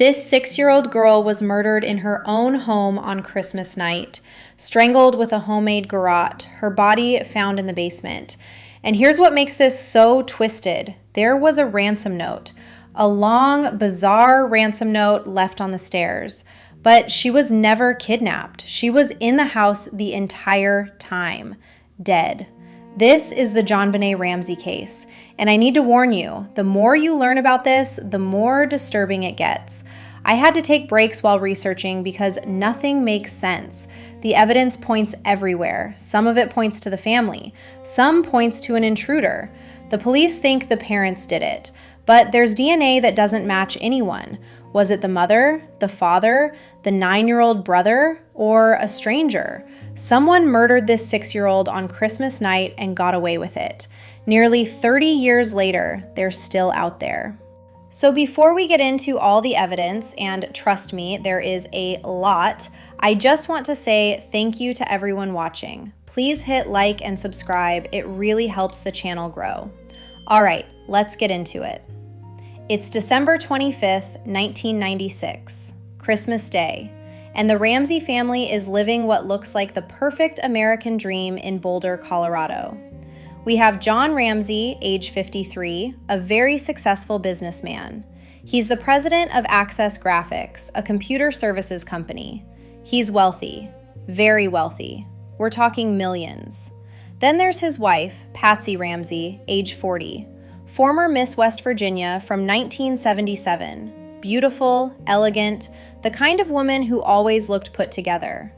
This 6-year-old girl was murdered in her own home on Christmas night, strangled with a homemade garrote, her body found in the basement. And here's what makes this so twisted. There was a ransom note, a long, bizarre ransom note left on the stairs. But she was never kidnapped. She was in the house the entire time, dead. This is the JonBenét Ramsey case, and I need to warn you, the more you learn about this, the more disturbing it gets. I had to take breaks while researching because nothing makes sense. The evidence points everywhere. Some of it points to the family. Some points to an intruder. The police think the parents did it, but there's DNA that doesn't match anyone. Was it the mother, the father, the 9-year-old brother, or a stranger? Someone murdered this 6-year-old on Christmas night and got away with it. Nearly 30 years later, they're still out there. So before we get into all the evidence, and trust me, there is a lot, I just want to say thank you to everyone watching. Please hit like and subscribe. It really helps the channel grow. All right, let's get into it. It's December 25th, 1996, Christmas Day, and the Ramsey family is living what looks like the perfect American dream in Boulder, Colorado. We have John Ramsey, age 53, a very successful businessman. He's the president of Access Graphics, a computer services company. He's wealthy, very wealthy. We're talking millions. Then there's his wife, Patsy Ramsey, age 40. Former Miss West Virginia from 1977. Beautiful, elegant, the kind of woman who always looked put together.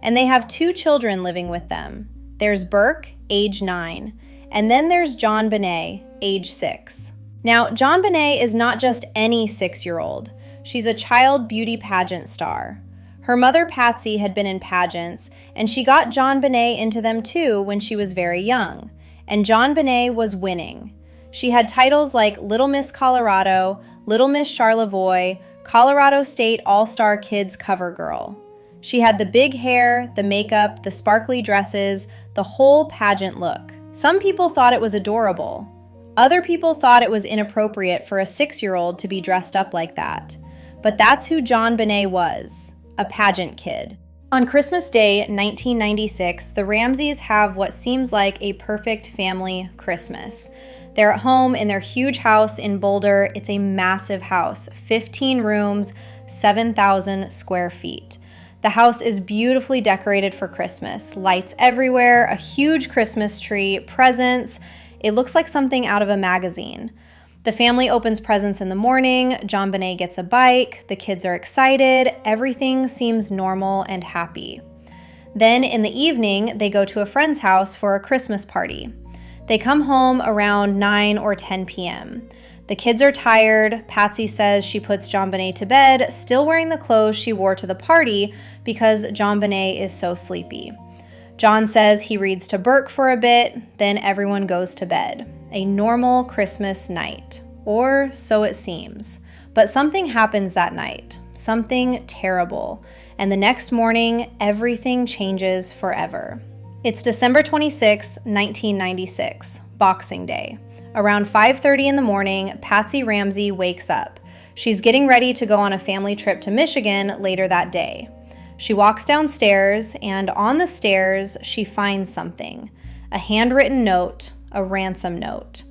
And they have 2 children living with them. There's Burke, age 9, and then there's JonBenét, age 6. Now, JonBenét is not just any 6-year-old. She's a child beauty pageant star. Her mother, Patsy, had been in pageants, and she got JonBenét into them too when she was very young. And JonBenét was winning. She had titles like Little Miss Colorado, Little Miss Charlevoix, Colorado State All-Star Kids cover girl. She had the big hair, the makeup, the sparkly dresses, the whole pageant look. Some people thought it was adorable. Other people thought it was inappropriate for a 6-year-old to be dressed up like that. But that's who JonBenét was, a pageant kid. On Christmas Day, 1996, the Ramseys have what seems like a perfect family Christmas. They're at home in their huge house in Boulder. It's a massive house, 15 rooms, 7,000 square feet. The house is beautifully decorated for Christmas. Lights everywhere, a huge Christmas tree, presents. It looks like something out of a magazine. The family opens presents in the morning. JonBenét gets a bike. The kids are excited. Everything seems normal and happy. Then in the evening, they go to a friend's house for a Christmas party. They come home around 9 or 10 p.m. The kids are tired. Patsy says she puts JonBenét to bed, still wearing the clothes she wore to the party because JonBenét is so sleepy. John says he reads to Burke for a bit, then everyone goes to bed. A normal Christmas night, or so it seems. But something happens that night, something terrible, and the next morning, everything changes forever. It's December 26th, 1996, Boxing Day. Around 5:30 in the morning, Patsy Ramsey wakes up. She's getting ready to go on a family trip to Michigan later that day. She walks downstairs, and on the stairs, she finds something. A handwritten note, a ransom note.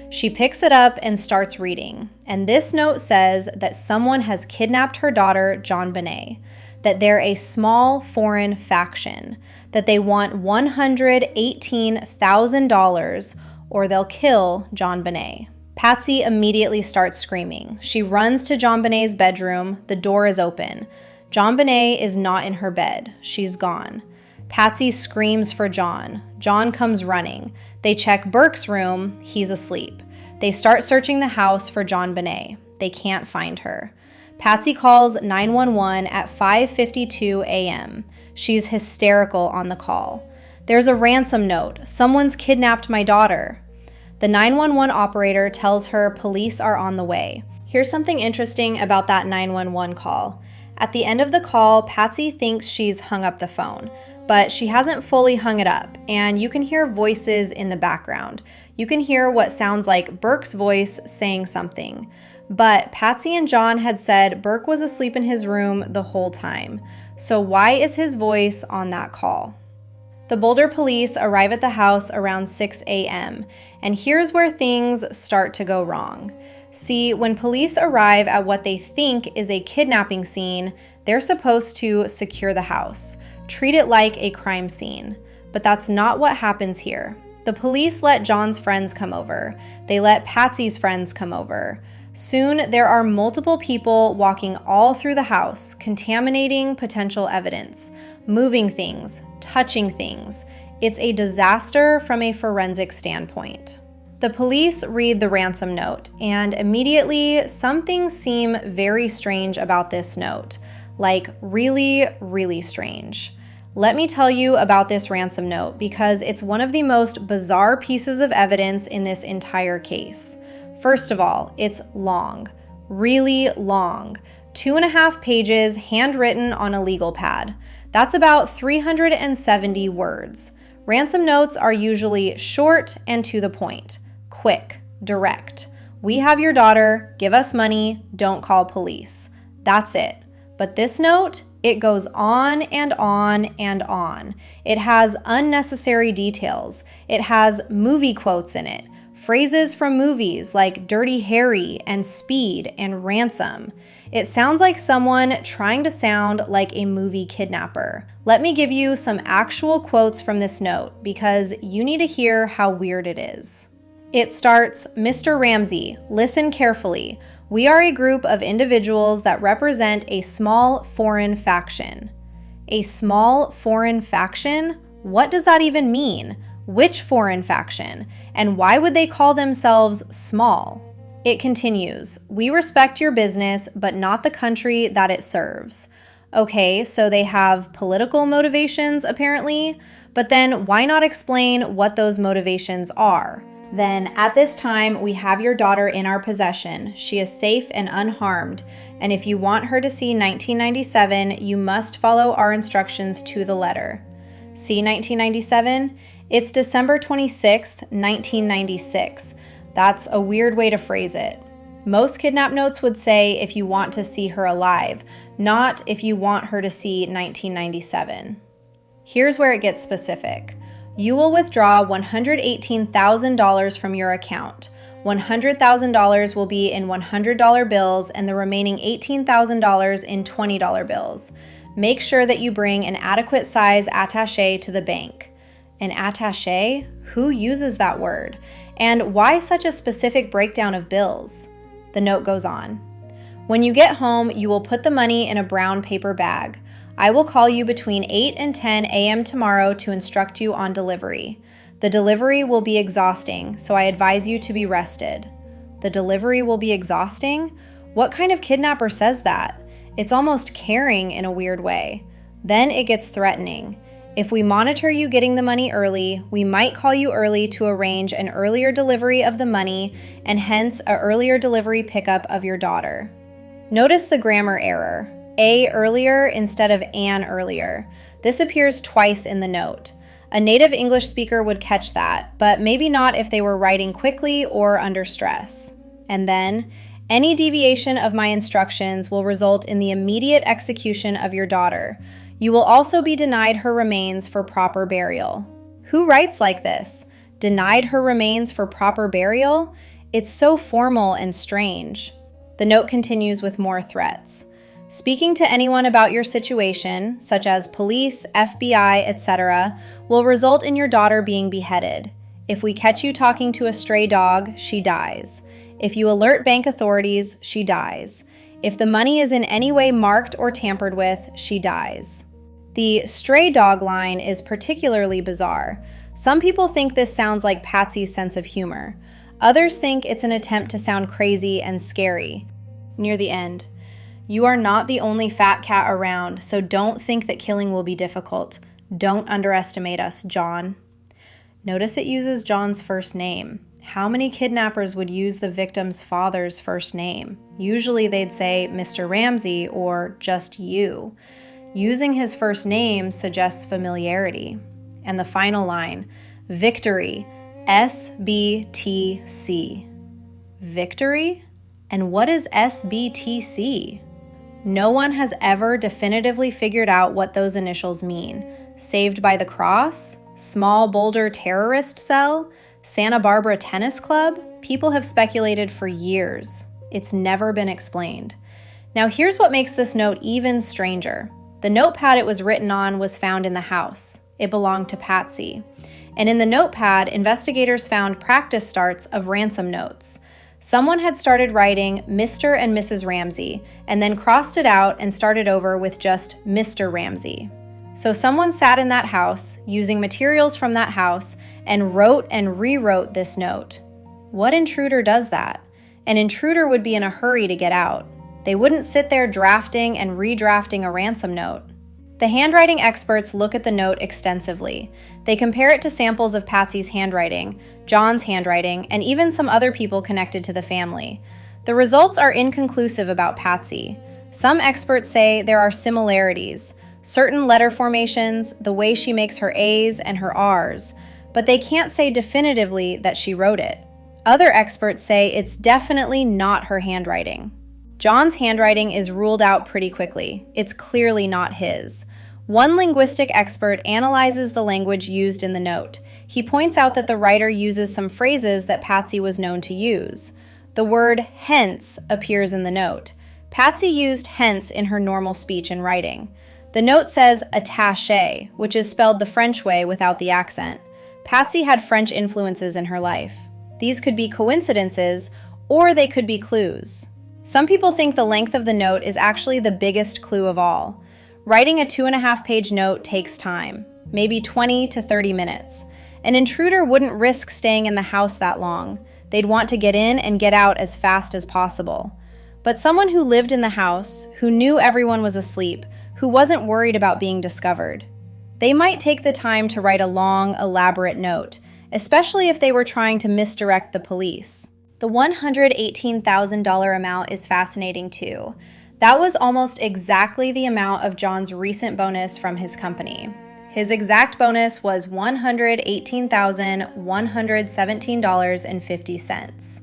She picks it up and starts reading, and this note says that someone has kidnapped her daughter, JonBenét, that they're a small foreign faction, that they want $118,000 or they'll kill JonBenét. Patsy immediately starts screaming. She runs to JonBenét's bedroom. The door is open. JonBenét is not in her bed. She's gone. Patsy screams for John. John comes running. They check Burke's room. He's asleep. They start searching the house for JonBenét. They can't find her. Patsy calls 911 at 5:52 a.m. She's hysterical on the call. There's a ransom note. Someone's kidnapped my daughter. The 911 operator tells her police are on the way. Here's something interesting about that 911 call. At the end of the call, Patsy thinks she's hung up the phone, but she hasn't fully hung it up, and you can hear voices in the background. You can hear what sounds like Burke's voice saying something. But Patsy and John had said Burke was asleep in his room the whole time. So why is his voice on that call? The Boulder police arrive at the house around 6 a.m., and here's where things start to go wrong. See, when police arrive at what they think is a kidnapping scene, they're supposed to secure the house, treat it like a crime scene. But that's not what happens here. The police let John's friends come over. They let Patsy's friends come over. Soon, there are multiple people walking all through the house, contaminating potential evidence, moving things, touching things. It's a disaster from a forensic standpoint. The police read the ransom note, and immediately some things seem very strange about this note. Like really, really strange. Let me tell you about this ransom note because it's one of the most bizarre pieces of evidence in this entire case. First of all, it's long, really long. 2.5 pages handwritten on a legal pad. That's about 370 words. Ransom notes are usually short and to the point, quick, direct. We have your daughter, give us money, don't call police. That's it. But this note, it goes on and on and on. It has unnecessary details. It has movie quotes in it. Phrases from movies like Dirty Harry and Speed and Ransom. It sounds like someone trying to sound like a movie kidnapper. Let me give you some actual quotes from this note because you need to hear how weird it is. It starts, "Mr. Ramsey, listen carefully. We are a group of individuals that represent a small foreign faction." A small foreign faction? What does that even mean? Which foreign faction? And why would they call themselves small? It continues, "We respect your business, but not the country that it serves." Okay, so they have political motivations apparently, but then why not explain what those motivations are? Then, at this time, we have your daughter in our possession. She is safe and unharmed, and if you want her to see 1997, you must follow our instructions to the letter. See 1997? It's December 26th, 1996. That's a weird way to phrase it. Most kidnap notes would say if you want to see her alive, not if you want her to see 1997. Here's where it gets specific. You will withdraw $118,000 from your account. $100,000 will be in $100 bills and the remaining $18,000 in $20 bills. Make sure that you bring an adequate size attaché to the bank. An attaché? Who uses that word? And why such a specific breakdown of bills? The note goes on. When you get home, you will put the money in a brown paper bag. I will call you between 8 and 10 a.m. tomorrow to instruct you on delivery. The delivery will be exhausting, so I advise you to be rested. The delivery will be exhausting? What kind of kidnapper says that? It's almost caring in a weird way. Then it gets threatening. If we monitor you getting the money early, we might call you early to arrange an earlier delivery of the money and hence an earlier delivery pickup of your daughter. Notice the grammar error. A earlier instead of an earlier. This appears twice in the note. A native English speaker would catch that, but maybe not if they were writing quickly or under stress. And then, any deviation of my instructions will result in the immediate execution of your daughter. You will also be denied her remains for proper burial. Who writes like this? Denied her remains for proper burial? It's so formal and strange. The note continues with more threats. Speaking to anyone about your situation, such as police, FBI, etc., will result in your daughter being beheaded. If we catch you talking to a stray dog, she dies. If you alert bank authorities, she dies. If the money is in any way marked or tampered with, she dies. The stray dog line is particularly bizarre. Some people think this sounds like Patsy's sense of humor. Others think it's an attempt to sound crazy and scary. Near the end. You are not the only fat cat around, so don't think that killing will be difficult. Don't underestimate us, John. Notice it uses John's first name. How many kidnappers would use the victim's father's first name? Usually they'd say Mr. Ramsey or just you. Using his first name suggests familiarity. And the final line, victory, SBTC. Victory? And what is SBTC? No one has ever definitively figured out what those initials mean. Saved by the Cross? Small Boulder Terrorist Cell? Santa Barbara Tennis Club? People have speculated for years. It's never been explained. Now here's what makes this note even stranger. The notepad it was written on was found in the house. It belonged to Patsy. And in the notepad, investigators found practice starts of ransom notes. Someone had started writing Mr. and Mrs. Ramsey, and then crossed it out and started over with just Mr. Ramsey. So someone sat in that house, using materials from that house, and wrote and rewrote this note. What intruder does that? An intruder would be in a hurry to get out. They wouldn't sit there drafting and redrafting a ransom note. The handwriting experts look at the note extensively. They compare it to samples of Patsy's handwriting, John's handwriting, and even some other people connected to the family. The results are inconclusive about Patsy. Some experts say there are similarities, certain letter formations, the way she makes her A's and her R's, but they can't say definitively that she wrote it. Other experts say it's definitely not her handwriting. John's handwriting is ruled out pretty quickly. It's clearly not his. One linguistic expert analyzes the language used in the note. He points out that the writer uses some phrases that Patsy was known to use. The word hence appears in the note. Patsy used hence in her normal speech and writing. The note says attaché, which is spelled the French way without the accent. Patsy had French influences in her life. These could be coincidences, or they could be clues. Some people think the length of the note is actually the biggest clue of all. Writing a 2.5-page note takes time, maybe 20 to 30 minutes. An intruder wouldn't risk staying in the house that long. They'd want to get in and get out as fast as possible. But someone who lived in the house, who knew everyone was asleep, who wasn't worried about being discovered, they might take the time to write a long, elaborate note, especially if they were trying to misdirect the police. The $118,000 amount is fascinating too. That was almost exactly the amount of John's recent bonus from his company. His exact bonus was $118,117.50.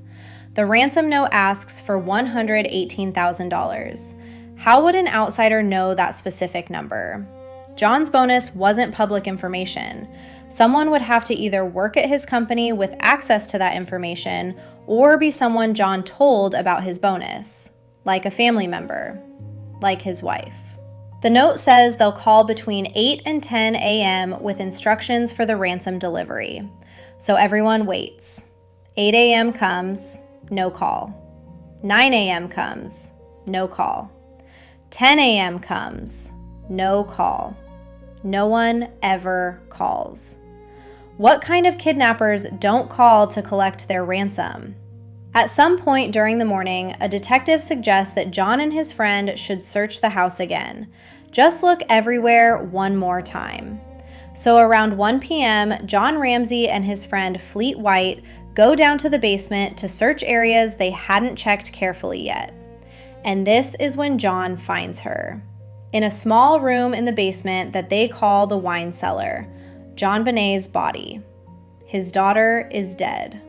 The ransom note asks for $118,000. How would an outsider know that specific number? John's bonus wasn't public information. Someone would have to either work at his company with access to that information or be someone John told about his bonus, like a family member, like his wife. The note says they'll call between 8 and 10 a.m. with instructions for the ransom delivery. So everyone waits. 8 a.m. comes, no call. 9 a.m. comes, no call. 10 a.m. comes, no call. No one ever calls. What kind of kidnappers don't call to collect their ransom? At some point during the morning, a detective suggests that John and his friend should search the house again. Just look everywhere one more time. So around 1 p.m., John Ramsey and his friend Fleet White go down to the basement to search areas they hadn't checked carefully yet. And this is when John finds her. In a small room in the basement that they call the wine cellar, JonBenét's body. His daughter is dead.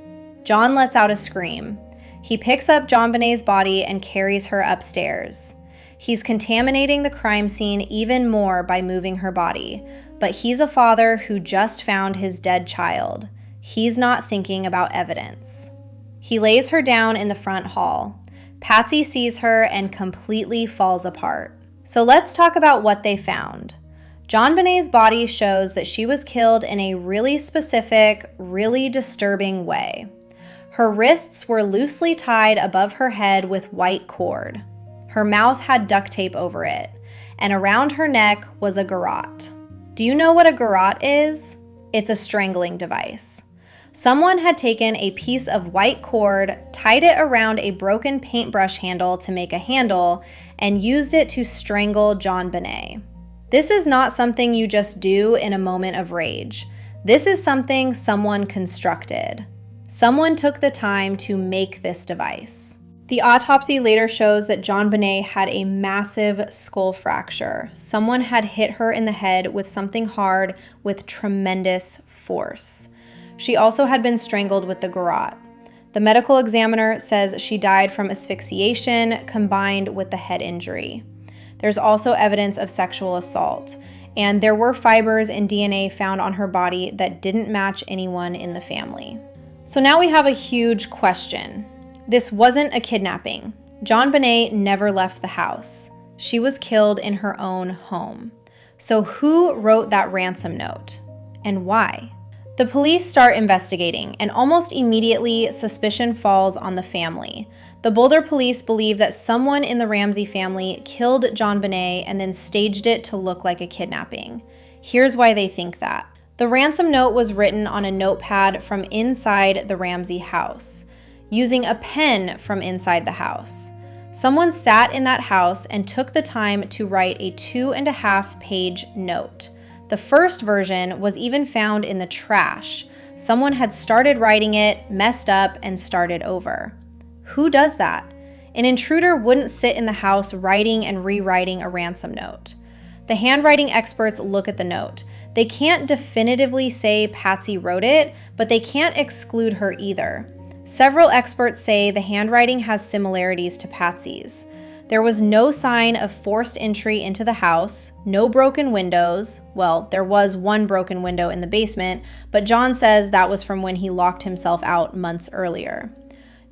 John lets out a scream. He picks up JonBenét's body and carries her upstairs. He's contaminating the crime scene even more by moving her body, but he's a father who just found his dead child. He's not thinking about evidence. He lays her down in the front hall. Patsy sees her and completely falls apart. So let's talk about what they found. JonBenét's body shows that she was killed in a really specific, really disturbing way. Her wrists were loosely tied above her head with white cord. Her mouth had duct tape over it, and around her neck was a garrote. Do you know what a garrote is? It's a strangling device. Someone had taken a piece of white cord, tied it around a broken paintbrush handle to make a handle, and used it to strangle JonBenét. This is not something you just do in a moment of rage. This is something someone constructed. Someone took the time to make this device. The autopsy later shows that JonBenét had a massive skull fracture. Someone had hit her in the head with something hard with tremendous force. She also had been strangled with the garrote. The medical examiner says she died from asphyxiation combined with the head injury. There's also evidence of sexual assault, and there were fibers and DNA found on her body that didn't match anyone in the family. So now we have a huge question. This wasn't a kidnapping. JonBenét never left the house. She was killed in her own home. So who wrote that ransom note, and why? The police start investigating, and almost immediately, suspicion falls on the family. The Boulder police believe that someone in the Ramsey family killed JonBenét and then staged it to look like a kidnapping. Here's why they think that. The ransom note was written on a notepad from inside the Ramsey house, using a pen from inside the house. Someone sat in that house and took the time to write a 2.5-page note. The first version was even found in the trash. Someone had started writing it, messed up, and started over. Who does that? An intruder wouldn't sit in the house writing and rewriting a ransom note. The handwriting experts look at the note. They can't definitively say Patsy wrote it, but they can't exclude her either. Several experts say the handwriting has similarities to Patsy's. There was no sign of forced entry into the house, no broken windows. Well, there was one broken window in the basement, but John says that was from when he locked himself out months earlier.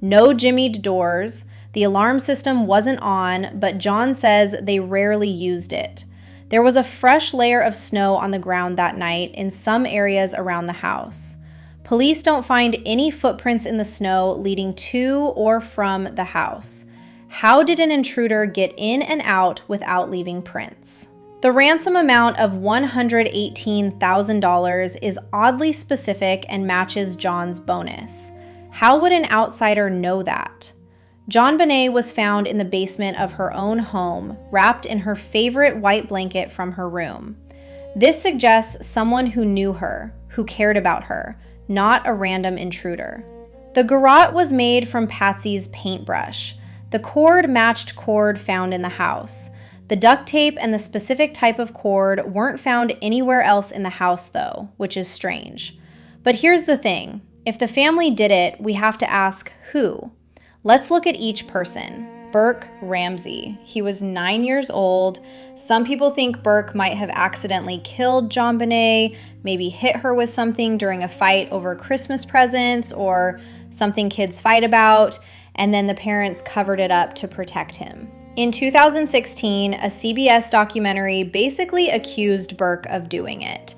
No jimmied doors. The alarm system wasn't on, but John says they rarely used it. There was a fresh layer of snow on the ground that night in some areas around the house. Police don't find any footprints in the snow leading to or from the house. How did an intruder get in and out without leaving prints? The ransom amount of $118,000 is oddly specific and matches John's bonus. How would an outsider know that? JonBenét was found in the basement of her own home, wrapped in her favorite white blanket from her room. This suggests someone who knew her, who cared about her, not a random intruder. The garrote was made from Patsy's paintbrush. The cord matched cord found in the house. The duct tape and the specific type of cord weren't found anywhere else in the house though, which is strange. But here's the thing. If the family did it, we have to ask who. Let's look at each person. Burke Ramsey. He was 9 years old. Some people think Burke might have accidentally killed JonBenét, maybe hit her with something during a fight over Christmas presents or something kids fight about, and then the parents covered it up to protect him. In 2016, a CBS documentary basically accused Burke of doing it.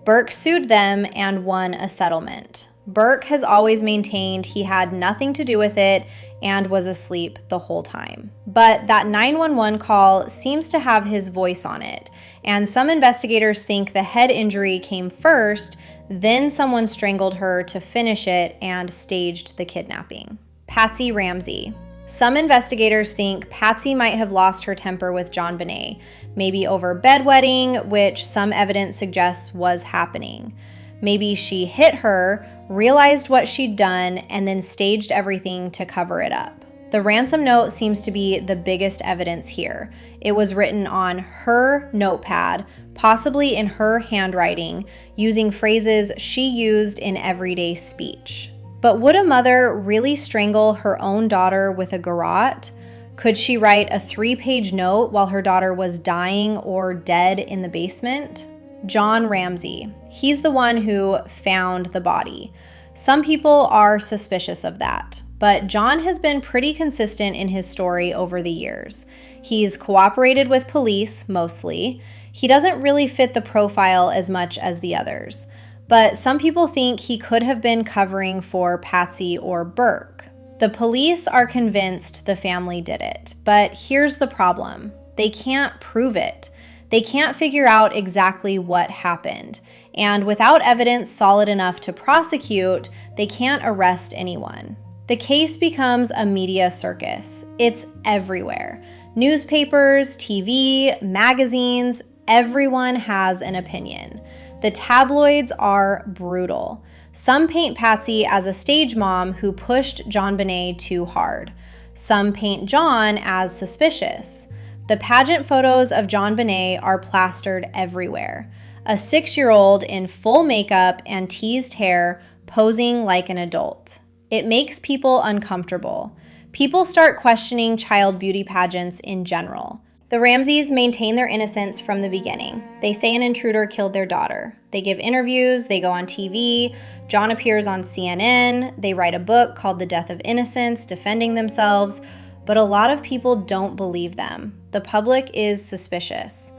Burke sued them and won a settlement. Burke has always maintained he had nothing to do with it and was asleep the whole time. But that 911 call seems to have his voice on it, and some investigators think the head injury came first, then someone strangled her to finish it and staged the kidnapping. Patsy Ramsey. Some investigators think Patsy might have lost her temper with JonBenét, maybe over bedwetting, which some evidence suggests was happening. Maybe she hit her, realized what she'd done, and then staged everything to cover it up. The ransom note seems to be the biggest evidence here. It was written on her notepad, possibly in her handwriting, using phrases she used in everyday speech. But would a mother really strangle her own daughter with a garrote? Could she write a 3-page note while her daughter was dying or dead in the basement? John Ramsey. He's the one who found the body. Some people are suspicious of that, but John has been pretty consistent in his story over the years. He's cooperated with police, mostly. He doesn't really fit the profile as much as the others, but some people think he could have been covering for Patsy or Burke. The police are convinced the family did it, but here's the problem. They can't prove it. They can't figure out exactly what happened, and without evidence solid enough to prosecute, they can't arrest anyone. The case becomes a media circus. It's everywhere. Newspapers, TV, magazines, everyone has an opinion. The tabloids are brutal. Some paint Patsy as a stage mom who pushed JonBenét too hard. Some paint John as suspicious. The pageant photos of JonBenét are plastered everywhere. A 6-year-old in full makeup and teased hair posing like an adult. It makes people uncomfortable. People start questioning child beauty pageants in general. The Ramseys maintain their innocence from the beginning. They say an intruder killed their daughter. They give interviews, they go on TV, John appears on CNN, they write a book called The Death of Innocence, defending themselves, but a lot of people don't believe them. The public is suspicious.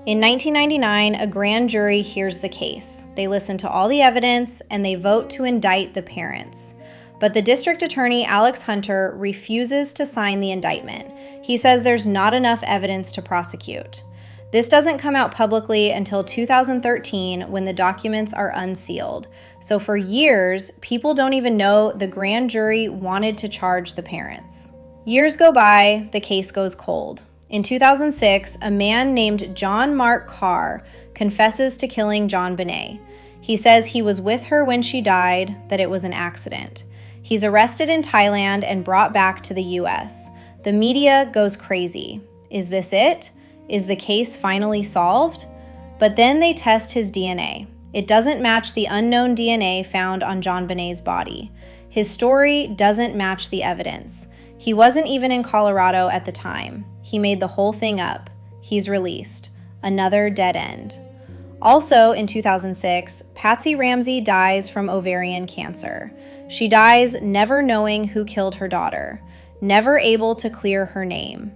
In 1999, a grand jury hears the case. They listen to all the evidence and they vote to indict the parents. But the district attorney, Alex Hunter, refuses to sign the indictment. He says there's not enough evidence to prosecute. This doesn't come out publicly until 2013 when the documents are unsealed. So for years, people don't even know the grand jury wanted to charge the parents. Years go by, the case goes cold. In 2006, a man named John Mark Carr confesses to killing JonBenét. He says he was with her when she died, that it was an accident. He's arrested in Thailand and brought back to the US. The media goes crazy. Is this it? Is the case finally solved? But then they test his DNA. It doesn't match the unknown DNA found on JonBenét's body. His story doesn't match the evidence. He wasn't even in Colorado at the time. He made the whole thing up. He's released. Another dead end. Also in 2006, Patsy Ramsey dies from ovarian cancer. She dies never knowing who killed her daughter, never able to clear her name.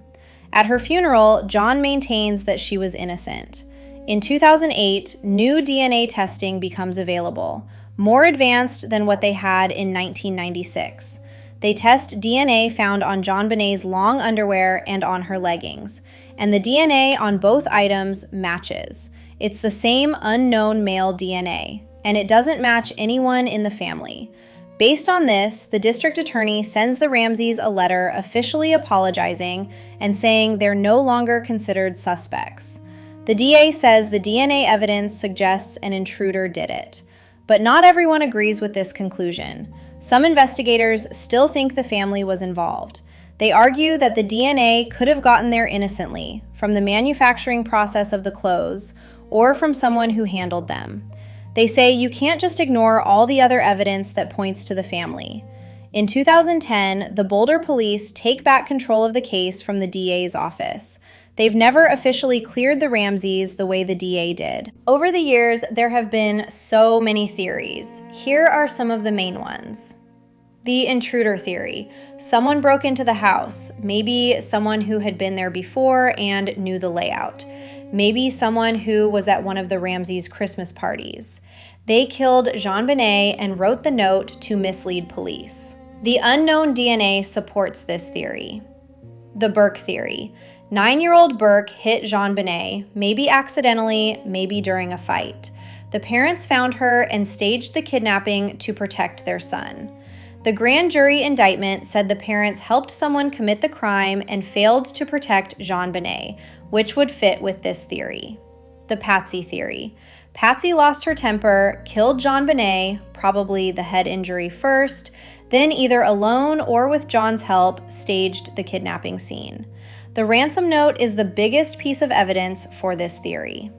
At her funeral, John maintains that she was innocent. In 2008, new DNA testing becomes available, more advanced than what they had in 1996. They test DNA found on JonBenét's long underwear and on her leggings, and the DNA on both items matches. It's the same unknown male DNA, and it doesn't match anyone in the family. Based on this, the district attorney sends the Ramseys a letter officially apologizing and saying they're no longer considered suspects. The DA says the DNA evidence suggests an intruder did it. But not everyone agrees with this conclusion. Some investigators still think the family was involved. They argue that the DNA could have gotten there innocently, from the manufacturing process of the clothes, or from someone who handled them. They say you can't just ignore all the other evidence that points to the family. In 2010, the Boulder police take back control of the case from the DA's office. They've never officially cleared the Ramseys the way the DA did. Over the years, there have been so many theories. Here are some of the main ones. The intruder theory. Someone broke into the house, maybe someone who had been there before and knew the layout. Maybe someone who was at one of the Ramseys' Christmas parties. They killed JonBenét and wrote the note to mislead police. The unknown DNA supports this theory. The Burke theory. 9-year-old Burke hit JonBenét, maybe accidentally, maybe during a fight. The parents found her and staged the kidnapping to protect their son. The grand jury indictment said the parents helped someone commit the crime and failed to protect JonBenét, which would fit with this theory. The Patsy theory. Patsy lost her temper, killed JonBenét, probably the head injury first, then either alone or with John's help, staged the kidnapping scene. The ransom note is the biggest piece of evidence for this theory.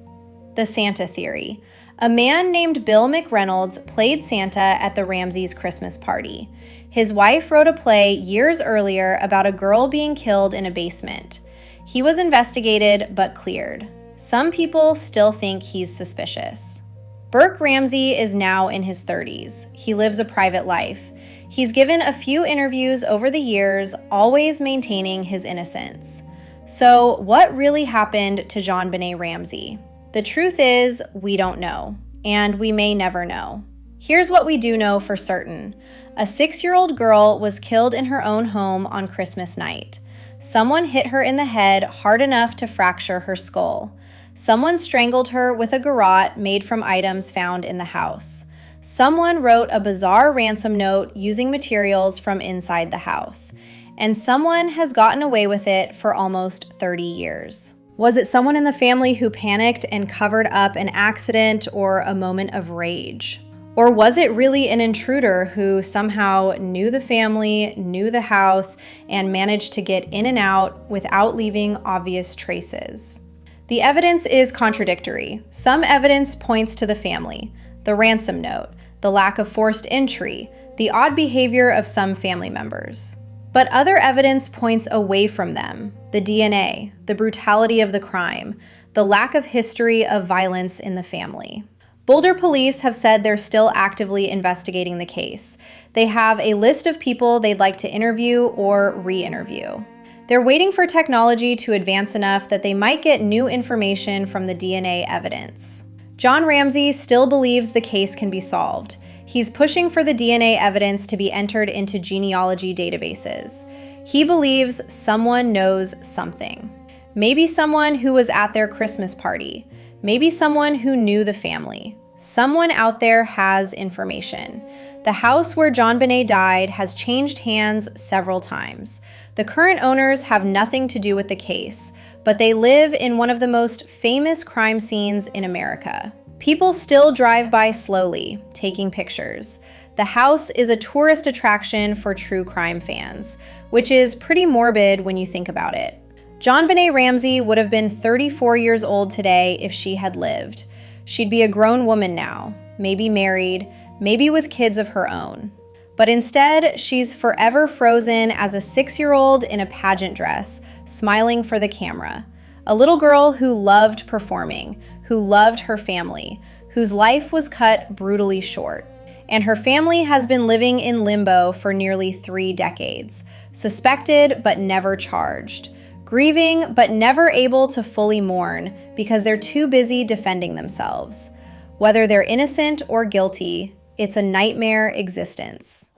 The Santa theory. A man named Bill McReynolds played Santa at the Ramseys' Christmas party. His wife wrote a play years earlier about a girl being killed in a basement. He was investigated but cleared. Some people still think he's suspicious. Burke Ramsey is now in his 30s. He lives a private life. He's given a few interviews over the years, always maintaining his innocence. So, what really happened to JonBenét Ramsey? The truth is, we don't know, and we may never know. Here's what we do know for certain. A 6-year-old girl was killed in her own home on Christmas night. Someone hit her in the head hard enough to fracture her skull. Someone strangled her with a garrote made from items found in the house. Someone wrote a bizarre ransom note using materials from inside the house. And someone has gotten away with it for almost 30 years. Was it someone in the family who panicked and covered up an accident or a moment of rage? Or was it really an intruder who somehow knew the family, knew the house, and managed to get in and out without leaving obvious traces? The evidence is contradictory. Some evidence points to the family, the ransom note, the lack of forced entry, the odd behavior of some family members. But other evidence points away from them: the DNA, the brutality of the crime, the lack of history of violence in the family. Boulder police have said they're still actively investigating the case. They have a list of people they'd like to interview or re-interview. They're waiting for technology to advance enough that they might get new information from the DNA evidence. John Ramsey still believes the case can be solved. He's pushing for the DNA evidence to be entered into genealogy databases. He believes someone knows something. Maybe someone who was at their Christmas party. Maybe someone who knew the family. Someone out there has information. The house where JonBenét died has changed hands several times. The current owners have nothing to do with the case, but they live in one of the most famous crime scenes in America. People still drive by slowly, taking pictures. The house is a tourist attraction for true crime fans, which is pretty morbid when you think about it. JonBenét Ramsey would have been 34 years old today if she had lived. She'd be a grown woman now, maybe married, maybe with kids of her own. But instead, she's forever frozen as a 6-year-old in a pageant dress, smiling for the camera. A little girl who loved performing, who loved her family, whose life was cut brutally short. And her family has been living in limbo for nearly 3 decades, suspected but never charged. Grieving, but never able to fully mourn because they're too busy defending themselves. Whether they're innocent or guilty, it's a nightmare existence.